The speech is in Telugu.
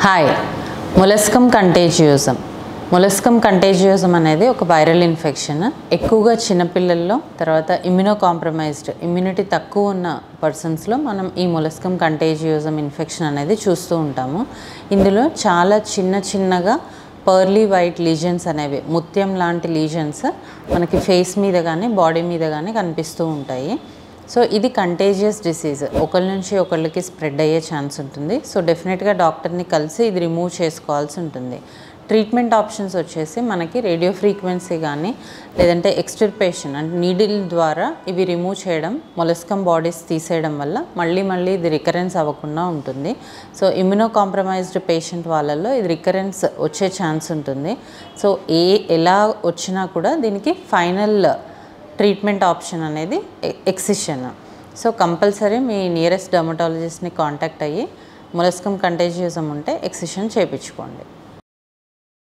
హాయ్ మొలస్కమ్ కంటేజియోజం. మొలస్కమ్ కంటేజియోజం అనేది ఒక వైరల్ ఇన్ఫెక్షన్. ఎక్కువగా చిన్నపిల్లల్లో, తర్వాత ఇమ్యూనో కాంప్రమైజ్డ్ ఇమ్యూనిటీ తక్కువ ఉన్న పర్సన్స్లో మనం ఈ మొలస్కమ్ కంటేజియోజం ఇన్ఫెక్షన్ అనేది చూస్తూ ఉంటాము. ఇందులో చాలా చిన్నగా పర్లీ వైట్ లీజన్స్ అనేవి, ముత్యం లాంటి లీజన్స్ మనకి ఫేస్ మీద కానీ బాడీ మీద కానీ కనిపిస్తూ ఉంటాయి. సో ఇది కంటేజియస్ డిసీజ్, ఒకరి నుంచి ఒకళ్ళకి స్ప్రెడ్ అయ్యే ఛాన్స్ ఉంటుంది. సో డెఫినెట్గా డాక్టర్ని కలిసి ఇది రిమూవ్ చేసుకోవాల్సి ఉంటుంది. ట్రీట్మెంట్ ఆప్షన్స్ వచ్చేసి మనకి రేడియో ఫ్రీక్వెన్సీ కానీ లేదంటే ఎక్స్టిర్పేషన్ అంటే నీడిల్ ద్వారా ఇవి రిమూవ్ చేయడం, మొలస్కమ్ బాడీస్ తీసేయడం వల్ల మళ్ళీ ఇది రికరెన్స్ అవ్వకుండా ఉంటుంది. సో ఇమ్యూనో కాంప్రమైజ్డ్ పేషెంట్ వాళ్ళల్లో ఇది రికరెన్స్ వచ్చే ఛాన్స్ ఉంటుంది. సో ఎలా వచ్చినా కూడా దీనికి ఫైనల్ ట్రీట్మెంట్ ఆప్షన్ అనేది ఎక్సిషన్. సో కంపల్సరీ మీ నియరెస్ట్ డర్మటాలజిస్ట్ని కాంటాక్ట్ అయ్యి మొలస్కమ్ కంటేజియోజం ఉంటే ఎక్సిషన్ చేయించుకోండి.